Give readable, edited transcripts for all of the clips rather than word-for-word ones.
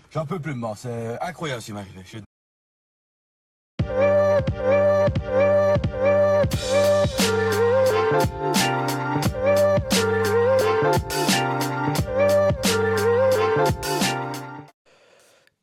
J'en peux plus de mort, c'est incroyable ce qui m'est arrivé.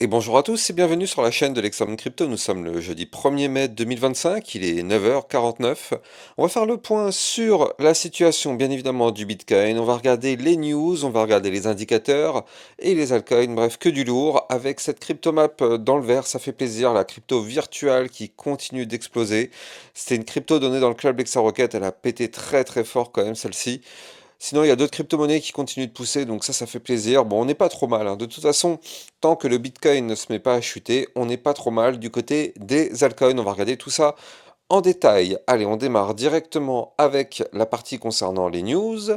Et bonjour à tous et bienvenue sur la chaîne de l'Examen Crypto. Nous sommes le jeudi 1er mai 2025, il est 9h49. On va faire le point sur la situation bien évidemment du Bitcoin. On va regarder les news, on va regarder les indicateurs et les altcoins, bref que du lourd. Avec cette cryptomap dans le vert, ça fait plaisir, la crypto virtuelle qui continue d'exploser. C'était une crypto donnée dans le club LexaRocket, elle a pété très très fort quand même celle-ci. Sinon, il y a d'autres crypto-monnaies qui continuent de pousser, donc ça fait plaisir. Bon, on n'est pas trop mal, hein. De toute façon, tant que le Bitcoin ne se met pas à chuter, on n'est pas trop mal du côté des altcoins. On va regarder tout ça en détail. Allez, on démarre directement avec la partie concernant les news.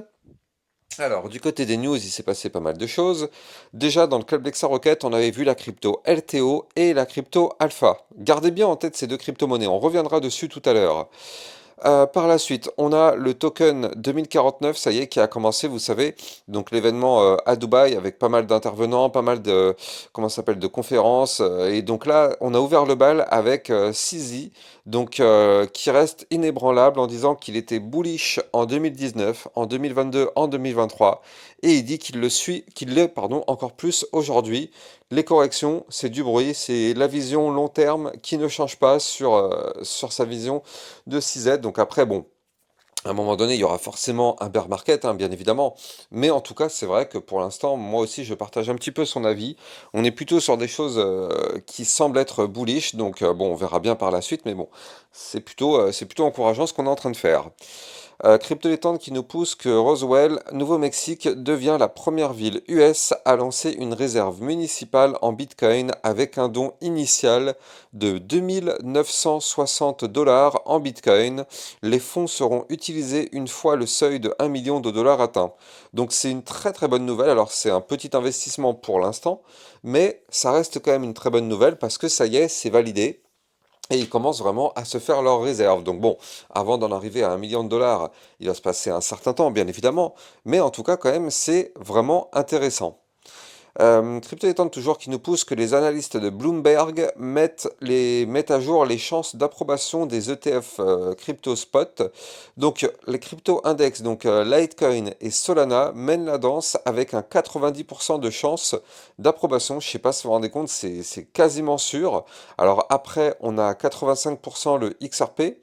Alors, du côté des news, il s'est passé pas mal de choses. Déjà, dans le club Rocket, on avait vu la crypto LTO et la crypto Alpha. Gardez bien en tête ces deux crypto-monnaies, on reviendra dessus tout à l'heure. Par la suite, on a le token 2049, ça y est, qui a commencé, vous savez, donc l'événement à Dubaï avec pas mal d'intervenants, pas mal de, comment ça s'appelle, de conférences. Et donc là, on a ouvert le bal avec CZ, donc qui reste inébranlable en disant qu'il était bullish en 2019, en 2022, en 2023, et il dit qu'il l'est, pardon, encore plus aujourd'hui. Les corrections, c'est du bruit, c'est la vision long terme qui ne change pas sur sa vision de 6Z. Donc après, bon, à un moment donné, il y aura forcément un bear market, hein, bien évidemment. Mais en tout cas, c'est vrai que pour l'instant, moi aussi, je partage un petit peu son avis. On est plutôt sur des choses qui semblent être bullish. Donc bon, on verra bien par la suite. Mais bon, c'est plutôt encourageant ce qu'on est en train de faire. Crypto qui nous pousse que Roswell, Nouveau-Mexique, devient la première ville US à lancer une réserve municipale en Bitcoin avec un don initial de 2 960 $ en Bitcoin. Les fonds seront utilisés une fois le seuil de 1 million de dollars atteint. Donc c'est une très très bonne nouvelle. Alors c'est un petit investissement pour l'instant, mais ça reste quand même une très bonne nouvelle parce que ça y est, c'est validé. Et ils commencent vraiment à se faire leurs réserves. Donc bon, avant d'en arriver à 1 million de dollars, il va se passer un certain temps, bien évidemment. Mais en tout cas, quand même, c'est vraiment intéressant. Crypto étant toujours qui nous pousse que les analystes de Bloomberg mettent à jour les chances d'approbation des ETF crypto spot. Donc les crypto index, donc Litecoin et Solana mènent la danse avec un 90% de chances d'approbation. Je ne sais pas si vous vous rendez compte, c'est quasiment sûr. Alors après, on a 85% le XRP.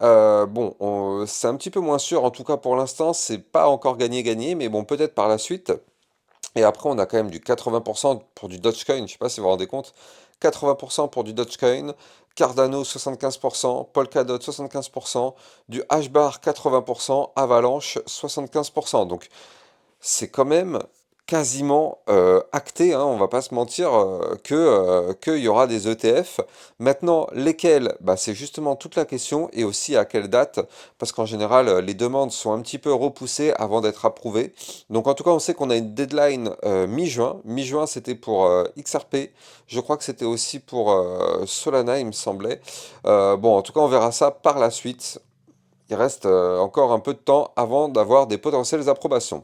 Bon, c'est un petit peu moins sûr, en tout cas pour l'instant, c'est pas encore gagné, mais bon, peut-être par la suite. Et après, on a quand même du 80% pour du Dogecoin, je ne sais pas si vous vous rendez compte. 80% pour du Dogecoin, Cardano 75%, Polkadot 75%, du Hbar 80%, Avalanche 75%. Donc c'est quand même quasiment acté, hein, on va pas se mentir, qu'il y aura des ETF. Maintenant, lesquels? Bah, c'est justement toute la question et aussi à quelle date, parce qu'en général, les demandes sont un petit peu repoussées avant d'être approuvées. Donc en tout cas, on sait qu'on a une deadline mi-juin. Mi-juin, c'était pour XRP. Je crois que c'était aussi pour Solana, il me semblait. Bon, en tout cas, on verra ça par la suite. Il reste encore un peu de temps avant d'avoir des potentielles approbations.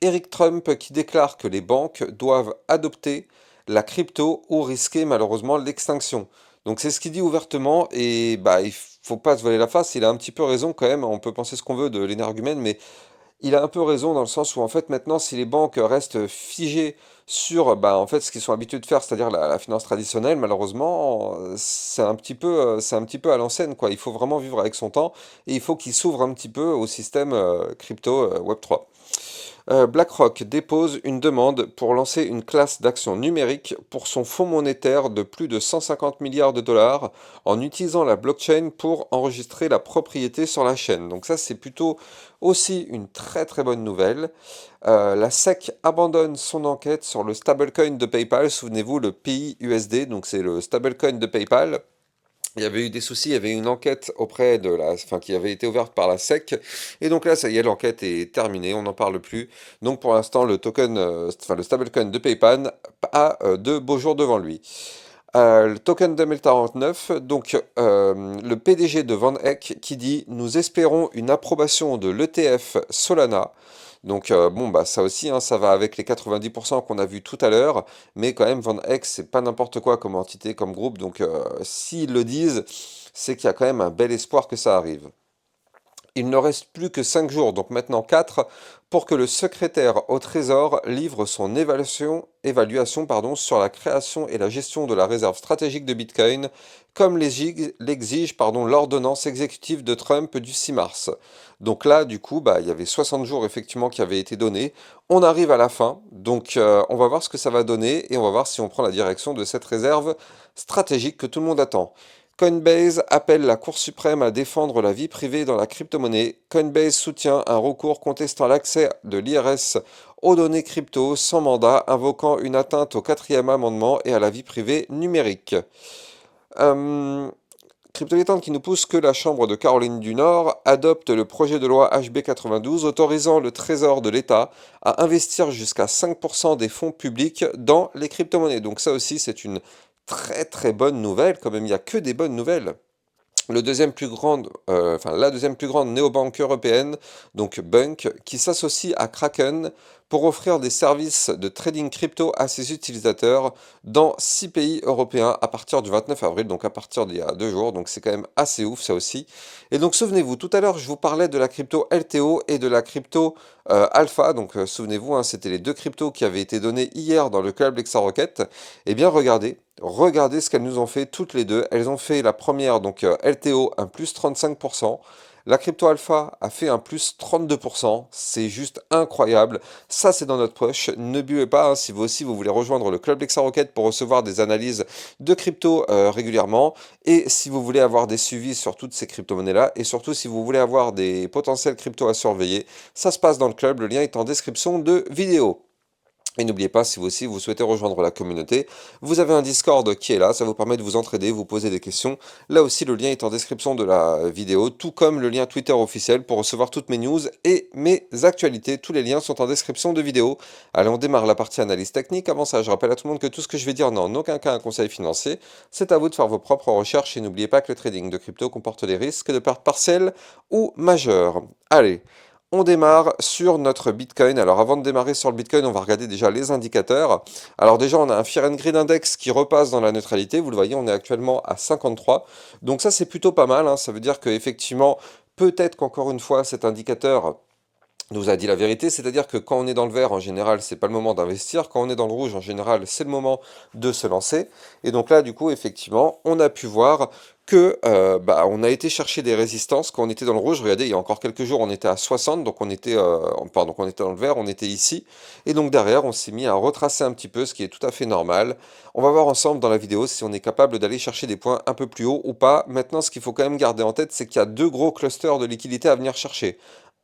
Eric Trump qui déclare que les banques doivent adopter la crypto ou risquer malheureusement l'extinction. Donc c'est ce qu'il dit ouvertement et bah il faut pas se voiler la face, il a un petit peu raison quand même, on peut penser ce qu'on veut de l'énergumène, mais il a un peu raison dans le sens où en fait maintenant si les banques restent figées sur bah, en fait ce qu'ils sont habitués de faire, c'est-à-dire la finance traditionnelle, malheureusement c'est un petit peu à l'ancienne quoi. Il faut vraiment vivre avec son temps et il faut qu'il s'ouvre un petit peu au système crypto Web3. BlackRock dépose une demande pour lancer une classe d'actions numériques pour son fonds monétaire de plus de 150 milliards de dollars en utilisant la blockchain pour enregistrer la propriété sur la chaîne. Donc ça, c'est plutôt aussi une très très bonne nouvelle. La SEC abandonne son enquête sur le stablecoin de PayPal. Souvenez-vous, le PIUSD, donc c'est le stablecoin de PayPal. Il y avait eu des soucis, il y avait une enquête auprès de enfin, qui avait été ouverte par la SEC. Et donc là, ça y est, l'enquête est terminée, on n'en parle plus. Donc pour l'instant, le token, enfin le stablecoin de PayPal a de beaux jours devant lui. Le token de Mel 49, donc le PDG de Van Eck qui dit: nous espérons une approbation de l'ETF Solana. Donc bon bah ça aussi hein, ça va avec les 90% qu'on a vu tout à l'heure, mais quand même Van Eck c'est pas n'importe quoi comme entité, comme groupe, donc s'ils le disent, c'est qu'il y a quand même un bel espoir que ça arrive. Il ne reste plus que 5 jours, donc maintenant 4, pour que le secrétaire au Trésor livre son évaluation sur la création et la gestion de la réserve stratégique de Bitcoin, comme l'exige l'ordonnance exécutive de Trump du 6 mars. Donc là, du coup, bah, il y avait 60 jours effectivement qui avaient été donnés. On arrive à la fin, donc on va voir ce que ça va donner et on va voir si on prend la direction de cette réserve stratégique que tout le monde attend. Coinbase appelle la Cour suprême à défendre la vie privée dans la crypto-monnaie. Coinbase soutient un recours contestant l'accès de l'IRS aux données crypto sans mandat, invoquant une atteinte au quatrième amendement et à la vie privée numérique. Euh, Crypto qui nous pousse que la Chambre de Caroline du Nord adopte le projet de loi HB 92 autorisant le Trésor de l'État à investir jusqu'à 5% des fonds publics dans les crypto-monnaies. Donc ça aussi c'est une très très bonne nouvelle, quand même il n'y a que des bonnes nouvelles. La deuxième plus grande néobanque européenne, donc Bunk, qui s'associe à Kraken pour offrir des services de trading crypto à ses utilisateurs dans 6 pays européens à partir du 29 avril, donc à partir d'il y a 2 jours, donc c'est quand même assez ouf ça aussi. Et donc souvenez-vous, tout à l'heure je vous parlais de la crypto LTO et de la crypto Alpha, donc souvenez-vous, hein, c'était les deux cryptos qui avaient été donnés hier dans le club Lexarocket. Eh bien regardez ce qu'elles nous ont fait toutes les deux. Elles ont fait la première, donc LTO, un plus 35%. La crypto alpha a fait un plus 32%. C'est juste incroyable. Ça, c'est dans notre poche. Ne buez pas hein, si vous aussi vous voulez rejoindre le club Lexarocket pour recevoir des analyses de crypto régulièrement. Et si vous voulez avoir des suivis sur toutes ces crypto-monnaies-là. Et surtout si vous voulez avoir des potentiels cryptos à surveiller. Ça se passe dans le club. Le lien est en description de vidéo. Et n'oubliez pas, si vous aussi vous souhaitez rejoindre la communauté, vous avez un Discord qui est là, ça vous permet de vous entraider, vous poser des questions. Là aussi, le lien est en description de la vidéo, tout comme le lien Twitter officiel pour recevoir toutes mes news et mes actualités. Tous les liens sont en description de vidéo. Allez, on démarre la partie analyse technique. Avant ça, je rappelle à tout le monde que tout ce que je vais dire n'est en aucun cas un conseil financier. C'est à vous de faire vos propres recherches et n'oubliez pas que le trading de crypto comporte des risques de pertes partielles ou majeures. Allez. On démarre sur notre Bitcoin. Alors avant de démarrer sur le Bitcoin, on va regarder déjà les indicateurs. Alors déjà, on a un Fear and Greed Index qui repasse dans la neutralité. Vous le voyez, on est actuellement à 53. Donc ça, c'est plutôt pas mal, hein. Ça veut dire qu'effectivement, peut-être qu'encore une fois, cet indicateur nous a dit la vérité, c'est-à-dire que quand on est dans le vert, en général, c'est pas le moment d'investir. Quand on est dans le rouge, en général, c'est le moment de se lancer. Et donc là, du coup, effectivement, on a pu voir que on a été chercher des résistances quand on était dans le rouge. Regardez, il y a encore quelques jours, on était à 60, donc on était dans le vert, on était ici. Et donc derrière, on s'est mis à retracer un petit peu, ce qui est tout à fait normal. On va voir ensemble dans la vidéo si on est capable d'aller chercher des points un peu plus haut ou pas. Maintenant, ce qu'il faut quand même garder en tête, c'est qu'il y a deux gros clusters de liquidités à venir chercher.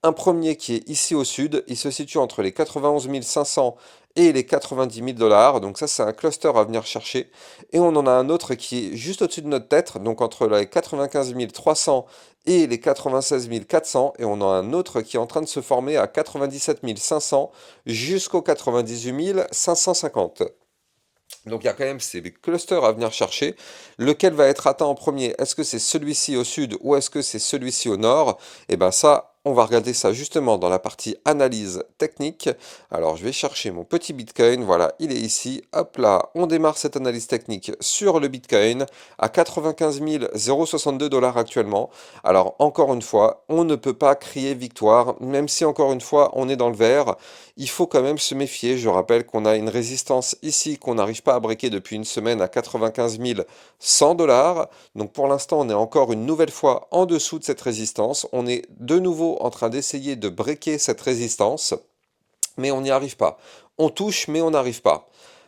Un premier qui est ici au sud, il se situe entre les 91 500 et les 90 000 dollars, donc ça c'est un cluster à venir chercher. Et on en a un autre qui est juste au-dessus de notre tête, donc entre les 95 300 et les 96 400, et on a un autre qui est en train de se former à 97 500 jusqu'aux 98 550. Donc il y a quand même ces clusters à venir chercher. Lequel va être atteint en premier? Est-ce que c'est celui-ci au sud ou est-ce que c'est celui-ci au nord? Et bien ça, on va regarder ça justement dans la partie analyse technique. Alors je vais chercher mon petit Bitcoin. Voilà, il est ici. Hop là, on démarre cette analyse technique sur le Bitcoin à 95 062 dollars actuellement. Alors encore une fois, on ne peut pas crier victoire, même si encore une fois on est dans le vert. Il faut quand même se méfier. Je rappelle qu'on a une résistance ici qu'on n'arrive pas à breaker depuis une semaine à 95 100 dollars. Donc pour l'instant, on est encore une nouvelle fois en dessous de cette résistance. On est de nouveau en train d'essayer de breaker cette résistance, mais on n'y arrive pas. On touche, mais on n'arrive pas.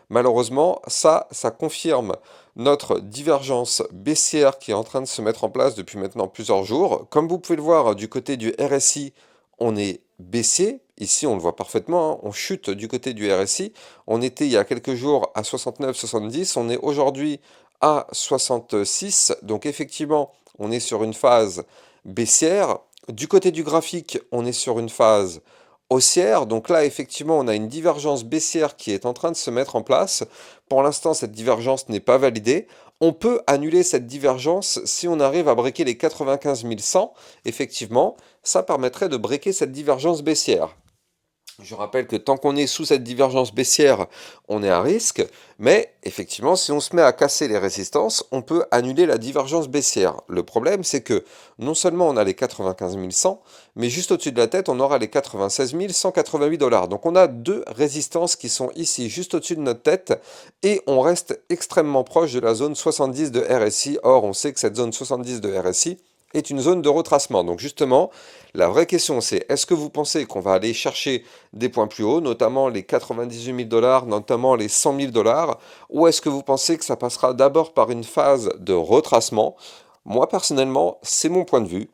Malheureusement, ça confirme notre divergence baissière qui est en train de se mettre en place depuis maintenant plusieurs jours. Comme vous pouvez le voir du côté du RSI, on est baissier. Ici, on le voit parfaitement, hein, on chute du côté du RSI. On était il y a quelques jours à 69-70, on est aujourd'hui à 66. Donc effectivement, on est sur une phase baissière. Du côté du graphique, on est sur une phase haussière. Donc là, effectivement, on a une divergence baissière qui est en train de se mettre en place. Pour l'instant, cette divergence n'est pas validée. On peut annuler cette divergence si on arrive à breaker les 95 100. Effectivement, ça permettrait de breaker cette divergence baissière. Je rappelle que tant qu'on est sous cette divergence baissière, on est à risque, mais effectivement, si on se met à casser les résistances, on peut annuler la divergence baissière. Le problème, c'est que non seulement on a les 95 100, mais juste au-dessus de la tête, on aura les 96 188 dollars. Donc on a deux résistances qui sont ici, juste au-dessus de notre tête, et on reste extrêmement proche de la zone 70 de RSI. Or, on sait que cette zone 70 de RSI est une zone de retracement. Donc justement, la vraie question c'est, est-ce que vous pensez qu'on va aller chercher des points plus hauts, notamment les 98 000 dollars, notamment les 100 000 dollars, ou est-ce que vous pensez que ça passera d'abord par une phase de retracement? Moi personnellement, c'est mon point de vue.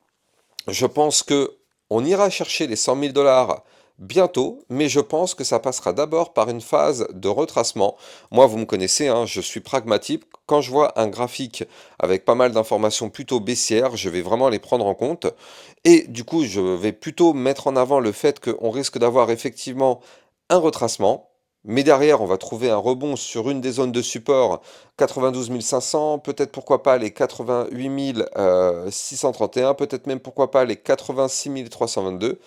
Je pense que on ira chercher les 100 000 dollars bientôt, mais je pense que ça passera d'abord par une phase de retracement. Moi, vous me connaissez, hein, je suis pragmatique. Quand je vois un graphique avec pas mal d'informations plutôt baissières, je vais vraiment les prendre en compte. Et du coup, je vais plutôt mettre en avant le fait qu'on risque d'avoir effectivement un retracement. Mais derrière, on va trouver un rebond sur une des zones de support, 92 500, peut-être pourquoi pas les 88 631, peut-être même pourquoi pas les 86 322.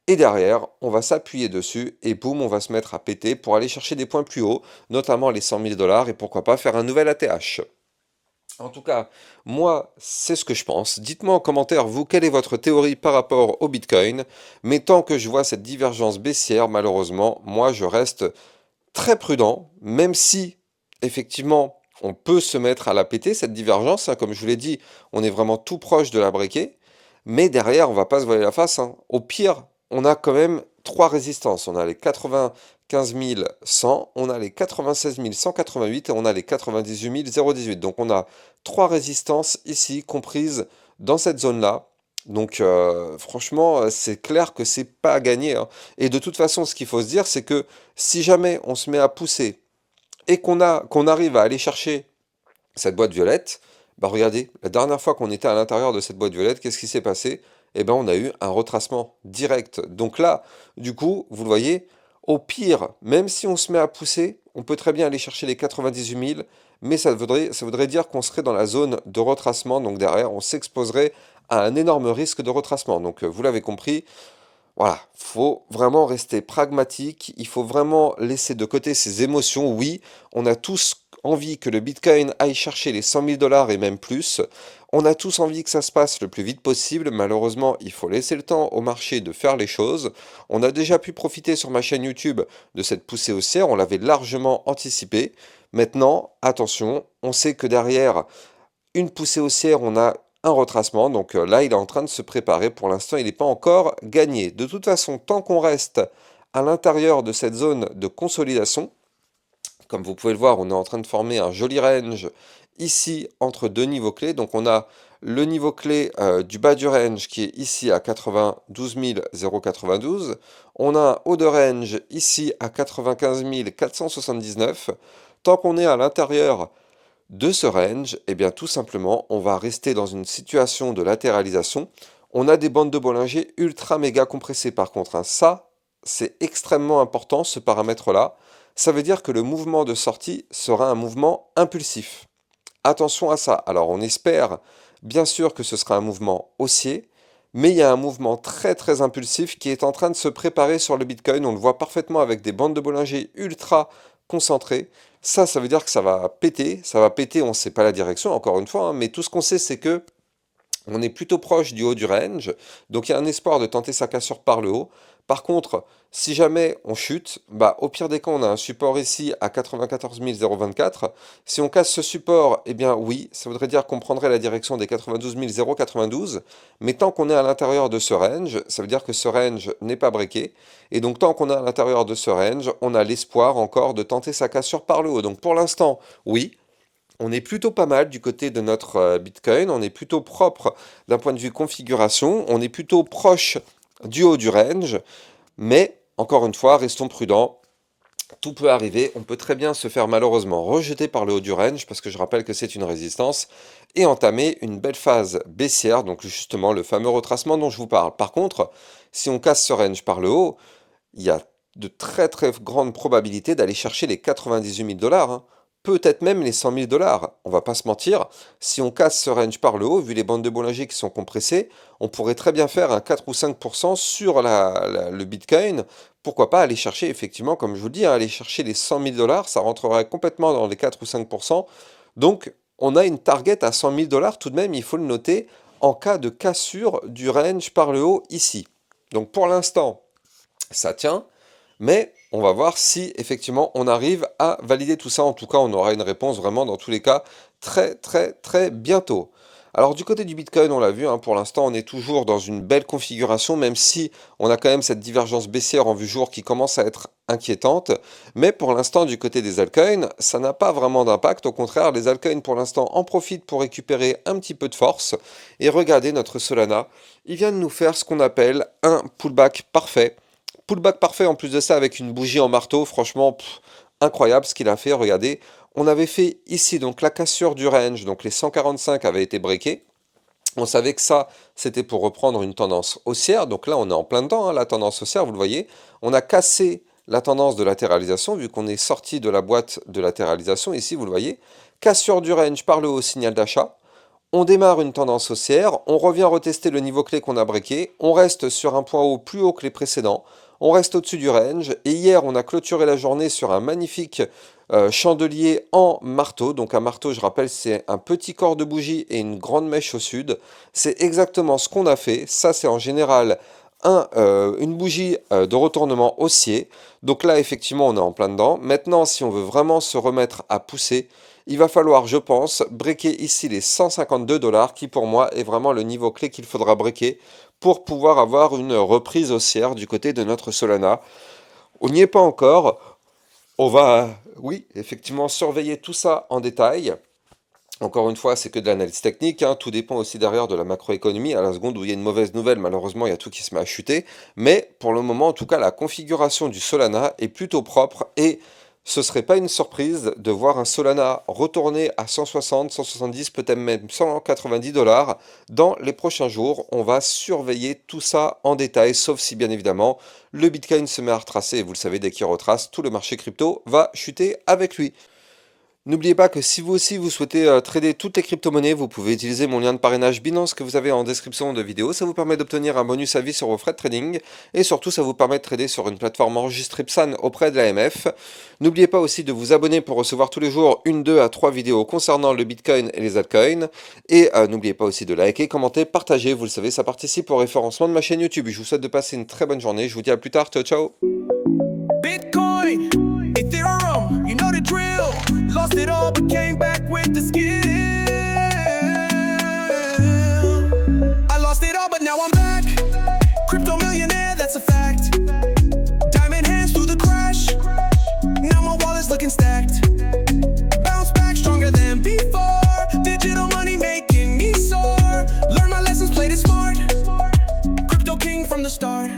Et derrière, on va s'appuyer dessus et boum, on va se mettre à péter pour aller chercher des points plus hauts, notamment les 100 000 dollars et pourquoi pas faire un nouvel ATH. En tout cas, moi, c'est ce que je pense. Dites-moi en commentaire, vous, quelle est votre théorie par rapport au Bitcoin? Mais tant que je vois cette divergence baissière, malheureusement, moi, je reste très prudent, même si, effectivement, on peut se mettre à la péter, cette divergence, hein, comme je vous l'ai dit, on est vraiment tout proche de la breaker, mais derrière, on va pas se voiler la face, hein. Au pire, on a quand même trois résistances. On a les 95 100, on a les 96 188 et on a les 98 018. Donc on a trois résistances ici, comprises dans cette zone-là. Donc franchement, c'est clair que c'est pas à gagner, hein. Et de toute façon, ce qu'il faut se dire, c'est que si jamais on se met à pousser et qu'on arrive à aller chercher cette boîte violette, bah regardez, la dernière fois qu'on était à l'intérieur de cette boîte violette, qu'est-ce qui s'est passé? Eh ben on a eu un retracement direct. Donc là, du coup, vous le voyez, au pire, même si on se met à pousser, on peut très bien aller chercher les 98 000, mais ça voudrait dire qu'on serait dans la zone de retracement, donc derrière, on s'exposerait à un énorme risque de retracement. Donc vous l'avez compris, voilà, faut vraiment rester pragmatique, il faut vraiment laisser de côté ses émotions. Oui, on a tous envie que le Bitcoin aille chercher les 100 000 dollars et même plus. On a tous envie que ça se passe le plus vite possible. Malheureusement, il faut laisser le temps au marché de faire les choses. On a déjà pu profiter sur ma chaîne YouTube de cette poussée haussière, on l'avait largement anticipé. Maintenant, attention, on sait que derrière une poussée haussière, on a un retracement. Donc là, il est en train de se préparer. Pour l'instant, il n'est pas encore gagné. De toute façon, tant qu'on reste à l'intérieur de cette zone de consolidation, comme vous pouvez le voir, on est en train de former un joli range ici entre deux niveaux clés. Donc on a le niveau clé du bas du range qui est ici à 92 092. On a un haut de range ici à 95 479. Tant qu'on est à l'intérieur de ce range, eh bien tout simplement, on va rester dans une situation de latéralisation. On a des bandes de Bollinger ultra méga compressées par contre, hein. Ça, c'est extrêmement important ce paramètre-là. Ça veut dire que le mouvement de sortie sera un mouvement impulsif. Attention à ça. Alors on espère bien sûr que ce sera un mouvement haussier, mais il y a un mouvement très très impulsif qui est en train de se préparer sur le Bitcoin. On le voit parfaitement avec des bandes de Bollinger ultra concentrées. Ça veut dire que ça va péter, on ne sait pas la direction encore une fois, hein, mais tout ce qu'on sait c'est que on est plutôt proche du haut du range, donc il y a un espoir de tenter sa cassure par le haut. Par contre, si jamais on chute, bah, au pire des cas, on a un support ici à 94 024. Si on casse ce support, eh bien oui, ça voudrait dire qu'on prendrait la direction des 92 092. Mais tant qu'on est à l'intérieur de ce range, ça veut dire que ce range n'est pas breaké. Et donc tant qu'on est à l'intérieur de ce range, on a l'espoir encore de tenter sa cassure par le haut. Donc pour l'instant, oui, on est plutôt pas mal du côté de notre Bitcoin, on est plutôt propre d'un point de vue configuration, on est plutôt proche du haut du range, mais encore une fois, restons prudents, tout peut arriver, on peut très bien se faire malheureusement rejeter par le haut du range, parce que je rappelle que c'est une résistance, et entamer une belle phase baissière, donc justement le fameux retracement dont je vous parle. Par contre, si on casse ce range par le haut, il y a de très très grandes probabilités d'aller chercher les 98 000 dollars, hein. Peut-être même les 100 000 dollars. On va pas se mentir, si on casse ce range par le haut, vu les bandes de Bollinger qui sont compressées, on pourrait très bien faire un 4 ou 5% sur le Bitcoin. Pourquoi pas aller chercher, effectivement, comme je vous le dis, hein, aller chercher les 100 000 dollars, ça rentrerait complètement dans les 4 ou 5%. Donc, on a une target à 100 000 dollars tout de même, il faut le noter, en cas de cassure du range par le haut ici. Donc, pour l'instant, ça tient. Mais on va voir si effectivement on arrive à valider tout ça. En tout cas, on aura une réponse vraiment dans tous les cas très très très bientôt. Alors du côté du Bitcoin, on l'a vu, hein, pour l'instant on est toujours dans une belle configuration, même si on a quand même cette divergence baissière en vue jour qui commence à être inquiétante. Mais pour l'instant du côté des altcoins, ça n'a pas vraiment d'impact. Au contraire, les altcoins pour l'instant en profitent pour récupérer un petit peu de force. Et regardez notre Solana, il vient de nous faire ce qu'on appelle un pullback parfait. Pullback parfait en plus de ça avec une bougie en marteau, franchement incroyable ce qu'il a fait, regardez. On avait fait ici donc la cassure du range, donc les 145 avaient été breakés. On savait que ça, c'était pour reprendre une tendance haussière, donc là on est en plein dedans, hein, la tendance haussière, vous le voyez. On a cassé la tendance de latéralisation, vu qu'on est sorti de la boîte de latéralisation, ici vous le voyez. Cassure du range par le haut, signal d'achat. On démarre une tendance haussière, on revient retester le niveau clé qu'on a breaké, on reste sur un point haut plus haut que les précédents, on reste au-dessus du range, et hier on a clôturé la journée sur un magnifique chandelier en marteau. Donc un marteau, je rappelle, c'est un petit corps de bougie et une grande mèche au sud. C'est exactement ce qu'on a fait, ça c'est en général une bougie de retournement haussier. Donc là effectivement on est en plein dedans. Maintenant si on veut vraiment se remettre à pousser, il va falloir, je pense, breaker ici les 152 dollars, qui pour moi est vraiment le niveau clé qu'il faudra breaker pour pouvoir avoir une reprise haussière du côté de notre Solana. On n'y est pas encore. On va, oui, effectivement, surveiller tout ça en détail. Encore une fois, c'est que de l'analyse technique, hein. Tout dépend aussi derrière de la macroéconomie. À la seconde où il y a une mauvaise nouvelle, malheureusement, il y a tout qui se met à chuter. Mais pour le moment, en tout cas, la configuration du Solana est plutôt propre et ce serait pas une surprise de voir un Solana retourner à 160, 170, peut-être même 190 dollars dans les prochains jours. On va surveiller tout ça en détail, sauf si bien évidemment le Bitcoin se met à retracer. Et vous le savez, dès qu'il retrace, tout le marché crypto va chuter avec lui. N'oubliez pas que si vous aussi vous souhaitez trader toutes les crypto-monnaies, vous pouvez utiliser mon lien de parrainage Binance que vous avez en description de vidéo. Ça vous permet d'obtenir un bonus à vie sur vos frais de trading et surtout ça vous permet de trader sur une plateforme enregistrée PSAN auprès de l'AMF. N'oubliez pas aussi de vous abonner pour recevoir tous les jours 1, 2 à 3 vidéos concernant le Bitcoin et les altcoins. Et n'oubliez pas aussi de liker, commenter, partager. Vous le savez, ça participe au référencement de ma chaîne YouTube. Je vous souhaite de passer une très bonne journée. Je vous dis à plus tard. Ciao, ciao. Bitcoin, Ethereum, you know the drill. Lost it all but came back with the skill. I lost it all but now I'm back. Crypto millionaire, that's a fact. Diamond hands through the crash. Now my wallet's looking stacked. Bounce back stronger than before. Digital money making me soar. Learn my lessons, played it smart. Crypto king from the start.